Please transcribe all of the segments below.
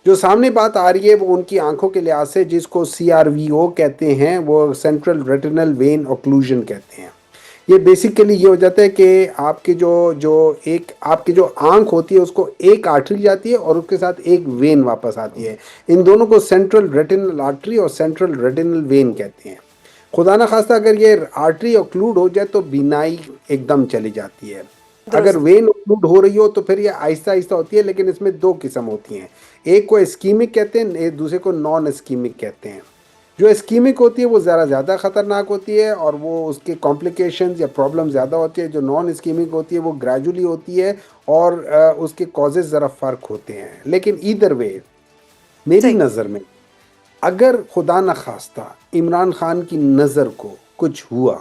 जो सामने बात आ रही है वो उनकी आंखों के लिहाज से, जिसको CRVO कहते हैं, वो सेंट्रल रेटिनल वेन ऑक्लूजन कहते हैं। ये बेसिकली ये हो जाता है कि आपकी जो जो एक आपकी जो आंख होती है उसको एक आर्टरी जाती है और उसके साथ एक वेन वापस आती है। इन दोनों को सेंट्रल रेटिनल आर्टरी और सेंट्रल रेटिनल वेन कहते हैं। खुदा न खास्ता अगर ये आर्टरी ऑक्लूड हो जाए तो बीनाई एकदम चली जाती है। अगर दुरुस्त। वेन ऑक्लूड हो रही हो तो फिर ये आहिस्ता आहिस्ता होती है, लेकिन इसमें दो किस्म होती हैं। एक को इस्कीमिक कहते हैं, एक दूसरे को नॉन इस्कीमिक कहते हैं। जो इस्कीमिक होती है वो ज़्यादा ख़तरनाक होती है और वो उसके कॉम्प्लिकेशंस या प्रॉब्लम ज़्यादा होती है। जो नॉन इस्कीमिक होती है वो ग्रेजुअली होती है और उसके कॉजेज़ ज़रा फ़र्क होते हैं। लेकिन ईदर वे, मेरी सही। नज़र में, अगर खुदा न खास्ता इमरान खान की नज़र को कुछ हुआ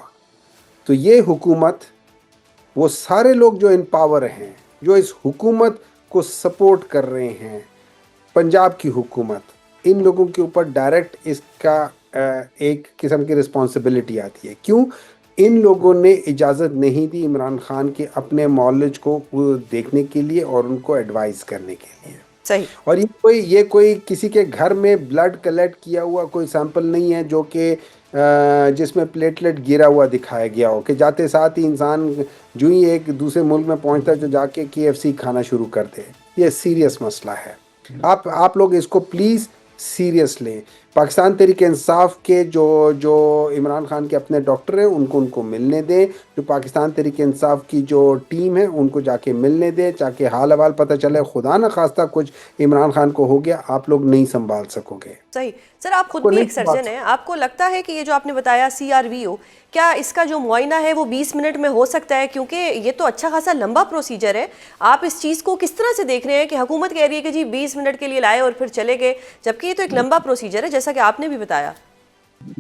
तो ये हुकूमत, वो सारे लोग जो इन पावर हैं, जो इस हुकूमत को सपोर्ट कर रहे हैं, पंजाब की हुकूमत, इन लोगों के ऊपर डायरेक्ट इसका एक किस्म की रिस्पॉन्सिबिलिटी आती है। क्यों? इन लोगों ने इजाज़त नहीं दी इमरान खान के अपने मॉलेज को वो देखने के लिए और उनको एडवाइस करने के लिए। सही। और ये कोई किसी के घर में ब्लड कलेक्ट किया हुआ कोई सैंपल नहीं है जो कि जिसमें प्लेटलेट गिरा हुआ दिखाया गया हो कि जाते साथ ही इंसान जो ही एक दूसरे मुल्क में पहुंचता है जो जाके KFC खाना शुरू कर दे। ये सीरियस मसला है। आप लोग इसको प्लीज़ सीरियस लें। पाकिस्तान तहरीक इंसाफ के जो जो इमरान खान के अपने डॉक्टर हैं उनको उनको मिलने दें। जो पाकिस्तान तहरीक इंसाफ की जो टीम है उनको जाके मिलने दें ताकि हाल अहवाल पता चले। खुदा न खास्ता कुछ इमरान खान को हो गया, आप लोग नहीं संभाल सकोगे। सही। सर, आप खुद को भी नहीं एक संभाल सर्जन हैं, आपको लगता है कि ये जो आपने बताया CRVO, क्या इसका जो मुआयना है वो 20 मिनट में हो सकता है? क्योंकि ये तो अच्छा खासा लंबा प्रोसीजर है। आप इस चीज़ को किस तरह से देख रहे हैं कि हुकूमत कह रही है कि जी 20 मिनट के लिए लाए और फिर चले गए, जबकि ये तो एक लंबा प्रोसीजर है जैसा कि आपने भी बताया।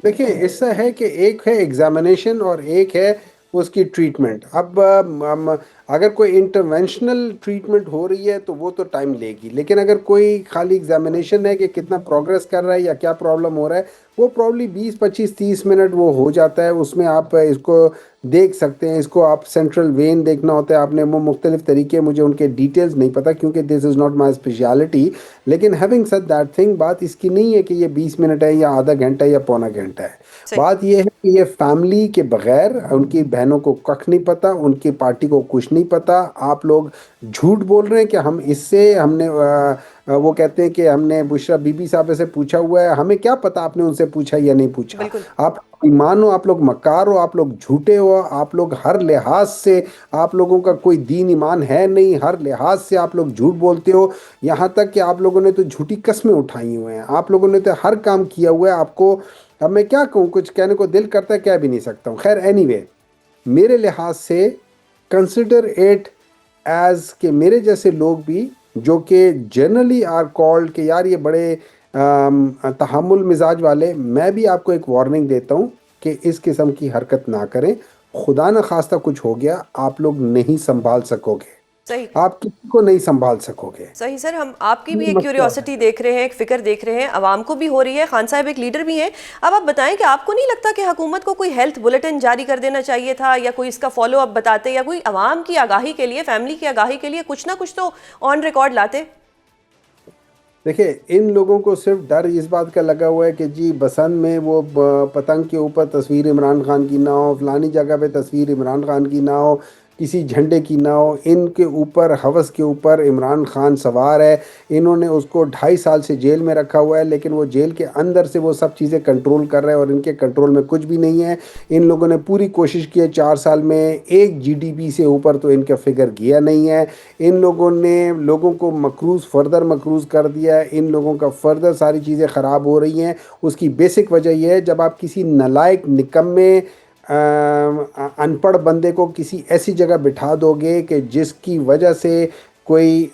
देखिए, इससे है कि एक है एग्जामिनेशन और एक है उसकी ट्रीटमेंट। अब अगर कोई इंटरवेंशनल ट्रीटमेंट हो रही है तो वो तो टाइम लेगी, लेकिन अगर कोई खाली एग्जामिनेशन है कि कितना प्रोग्रेस कर रहा है या क्या प्रॉब्लम हो रहा है, वो प्रॉब्ली 20 25 30 मिनट वो हो जाता है। उसमें आप इसको देख सकते हैं। इसको आप सेंट्रल वेन देखना होता है आपने, वो मुख्तलिफ तरीके, मुझे उनके डिटेल्स नहीं पता क्योंकि this is not my speciality. लेकिन हैविंग सेड दैट थिंग, बात इसकी नहीं है कि ये 20 मिनट है या आधा घंटा या पौना घंटा है। सही। बात यह है कि ये फैमिली के बगैर, उनकी बहनों को कख नहीं पता, उनकी पार्टी को कुछ नहीं पता। आप लोग झूठ बोल रहे हैं कि हम इससे हमने वो कहते हैं कि हमने बुशरा बीबी साहब से पूछा हुआ है। हमें क्या पता आपने उनसे पूछा या नहीं पूछा। बिल्कुल। आप ईमान हो, आप लोग मक्कार हो, आप लोग झूठे हो, आप लोग हर लिहाज से, आप लोगों का कोई दीन ईमान है नहीं, हर लिहाज से आप लोग झूठ बोलते हो। यहाँ तक कि आप लोगों ने तो झूठी कस्में उठाई हुए हैं, आप लोगों ने तो हर काम किया हुआ है। आपको अब मैं क्या कहूँ, कुछ कहने को दिल करता है, कह भी नहीं सकता हूँ। खैर एनीवे, मेरे लिहाज से कंसिडर इट एज कि मेरे जैसे लोग भी जो कि जनरली आर कॉल्ड कि यार ये बड़े तहम्मुल मिजाज वाले, मैं भी आपको एक वार्निंग देता हूँ कि इस किस्म की हरकत ना करें। खुदा न खास्ता कुछ हो गया, आप लोग नहीं संभाल सकोगे, सही। आप किसी को नहीं संभाल सकोगे। सही सर, हम आपकी भी ये एक मसला है। क्यूरियोसिटी देख रहे हैं, एक फिक्र देख रहे हैं, आवाम को भी हो रही है। खान साहब एक लीडर भी हैं। अब आप बताएं कि आपको नहीं लगता कि हुकूमत को कोई हेल्थ बुलेटिन जारी कर देना चाहिए था, या कोई इसका फॉलो अप बताते, या कोई आवाम की आगाही के लिए, फैमिली की आगाही के लिए कुछ ना कुछ तो ऑन रिकॉर्ड लाते? देखिए, इन लोगों को सिर्फ डर इस बात का लगा हुआ है कि जी बसंत में वो पतंग के ऊपर तस्वीर इमरान खान की ना हो, फलानी जगह पे तस्वीर इमरान खान की ना हो, किसी झंडे की ना हो। इनके ऊपर, हवस के ऊपर इमरान खान सवार है। इन्होंने उसको 2.5 साल से जेल में रखा हुआ है, लेकिन वो जेल के अंदर से वो सब चीज़ें कंट्रोल कर रहे हैं और इनके कंट्रोल में कुछ भी नहीं है। इन लोगों ने पूरी कोशिश की है 4 साल में 1 GDP से ऊपर तो इनका फिगर गया नहीं है। इन लोगों ने लोगों को मकरूज़, फर्दर मकरूज़ कर दिया है। इन लोगों का फर्दर सारी चीज़ें ख़राब हो रही हैं। उसकी बेसिक वजह यह है, जब आप किसी नालायक, निकम्मे, अनपढ़ बंदे को किसी ऐसी जगह बिठा दोगे कि जिसकी वजह से कोई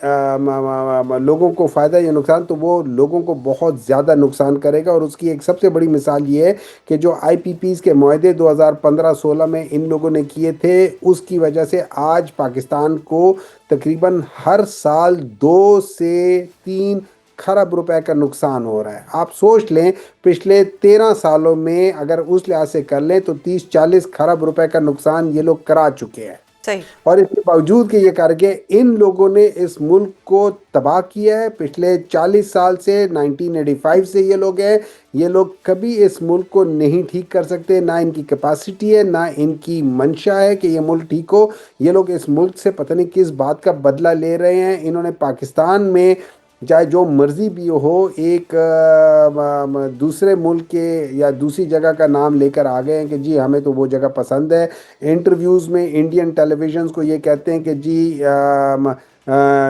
लोगों को फ़ायदा या नुकसान, तो वो लोगों को बहुत ज़्यादा नुकसान करेगा। और उसकी एक सबसे बड़ी मिसाल ये है कि जो IPPs के मुआहदे 2015-16 में इन लोगों ने किए थे, उसकी वजह से आज पाकिस्तान को तकरीबन हर साल 2 से 3 खरब रुपए का नुकसान हो रहा है। आप सोच लें, पिछले 13 सालों में अगर उस लिहाज से कर लें तो 30-40 खरब रुपए का नुकसान ये लोग करा चुके हैं। सही। और इसके बावजूद कि ये करके इन लोगों ने इस मुल्क को तबाह किया है पिछले 40 साल से, 1985 से ये लोग हैं। ये लोग कभी इस मुल्क को नहीं ठीक कर सकते, ना इनकी कैपेसिटी है ना इनकी मंशा है कि ये मुल्क ठीक हो। ये लोग इस मुल्क से पता नहीं किस बात का बदला ले रहे हैं। इन्होंने पाकिस्तान में चाहे जो मर्जी भी हो, एक दूसरे मुल्क के या दूसरी जगह का नाम लेकर आ गए हैं कि जी हमें तो वो जगह पसंद है। इंटरव्यूज़ में इंडियन टेलीविजन को ये कहते हैं कि जी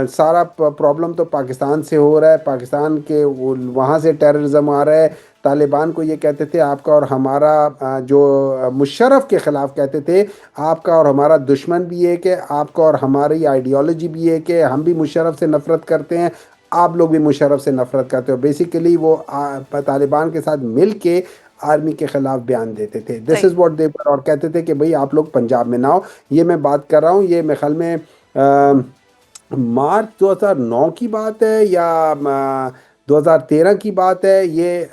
सारा प्रॉब्लम तो पाकिस्तान से हो रहा है, पाकिस्तान के वहाँ से टेररिज्म आ रहा है। तालिबान को ये कहते थे आपका और हमारा जो मुशर्रफ के ख़िलाफ़ कहते थे आपका और हमारा दुश्मन भी एक है, आपका और हमारी आइडियोलॉजी भी एक है, हम भी मुशर्रफ से नफ़रत करते हैं, आप लोग भी मुशर्रफ से नफ़रत करते हो। बेसिकली वो तालिबान के साथ मिल के आर्मी के खिलाफ बयान देते थे। दिस सही। इज़ व्हाट दे वर, और कहते थे कि भाई आप लोग पंजाब में ना हो। ये मैं बात कर रहा हूँ, ये मेरे ख्याल में मार्च 2009 की बात है या 2013 की बात है। ये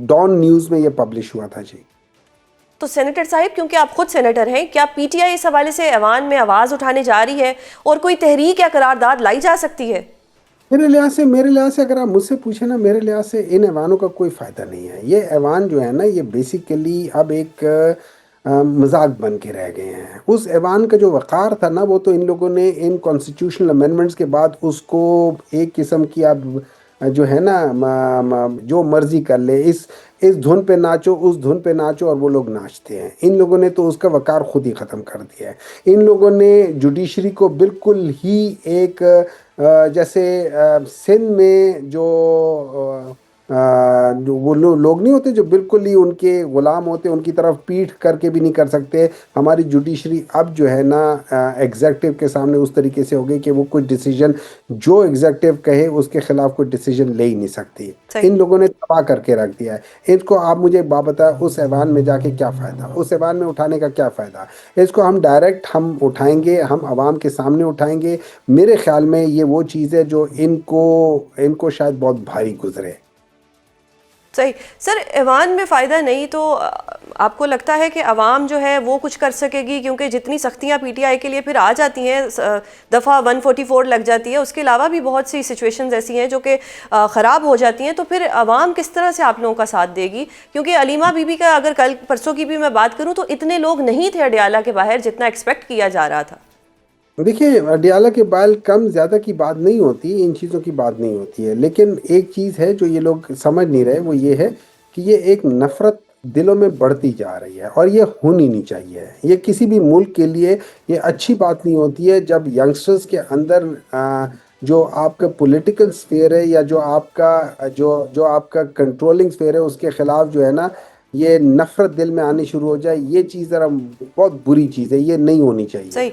डॉन न्यूज़ में ये पब्लिश हुआ था जी। तो सेनेटर साहिब, क्योंकि आप खुद सेनेटर हैं, क्या पीटीआई इस हवाले से ऐवान में आवाज़ उठाने जा रही है और कोई तहरीक या करारदाद लाई जा सकती है? मेरे लिहाज से अगर आप मुझसे पूछे ना, मेरे लिहाज से इन ऐवानों का कोई फ़ायदा नहीं है। ये ऐवान जो है ना, ये बेसिकली अब एक मजाक बन के रह गए हैं। उस ऐवान का जो वक़ार था ना, वो तो इन लोगों ने इन कॉन्स्टिट्यूशनल अमेंडमेंट्स के बाद उसको एक किस्म की अब जो है ना जो मर्जी कर ले, इस धुन पे नाचो उस धुन पे नाचो, और वो लोग नाचते हैं। इन लोगों ने तो उसका वक़ार खुद ही ख़त्म कर दिया है। इन लोगों ने जुडिशरी को बिल्कुल ही एक जैसे सिंध में जो वो लोग नहीं होते जो बिल्कुल ही उनके गुलाम होते, उनकी तरफ पीठ करके भी नहीं कर सकते। हमारी जुडिशरी अब जो है ना एग्जेक्टिव के सामने उस तरीके से हो गई कि वो कुछ डिसीजन जो एग्जेक्टिव कहे उसके खिलाफ कोई डिसीजन ले ही नहीं सकती। सही। इन लोगों ने तबाह करके रख दिया है। इनको आप मुझे एक बात बताएं, उस ऐवान में जाके क्या फ़ायदा, उस ऐवान में उठाने का क्या फ़ायदा। इसको हम डायरेक्ट हम उठाएंगे, हम आवाम के सामने उठाएंगे। मेरे ख्याल में ये वो चीज़ है जो इनको इनको शायद बहुत भारी गुजरे। सही। सर, ऐवान में फ़ायदा नहीं तो आपको लगता है कि अवाम जो है वो कुछ कर सकेगी? क्योंकि जितनी सख्तियां पीटीआई के लिए फिर आ जाती हैं, दफ़ा 144 लग जाती है, उसके अलावा भी बहुत सी सिचुएशंस ऐसी हैं जो कि ख़राब हो जाती हैं, तो फिर अवाम किस तरह से आप लोगों का साथ देगी? क्योंकि अलीमा बीबी का अगर कल परसों की भी मैं बात करूँ तो इतने लोग नहीं थे अडियाला के बाहर जितना एक्सपेक्ट किया जा रहा था। देखिए, अडियाला के बाल कम ज़्यादा की बात नहीं होती, इन चीज़ों की बात नहीं होती है। लेकिन एक चीज़ है जो ये लोग समझ नहीं रहे, वो ये है कि ये एक नफ़रत दिलों में बढ़ती जा रही है और ये होनी नहीं चाहिए। ये किसी भी मुल्क के लिए ये अच्छी बात नहीं होती है जब यंगस्टर्स के अंदर जो आपका पॉलिटिकल स्फेयर है या जो आपका जो आपका कंट्रोलिंग स्फेयर है उसके ख़िलाफ़ जो है ना ये नफ़रत दिल में आनी शुरू हो जाए। ये चीज़ ज़रा बहुत बुरी चीज़ है, ये नहीं होनी चाहिए। सही।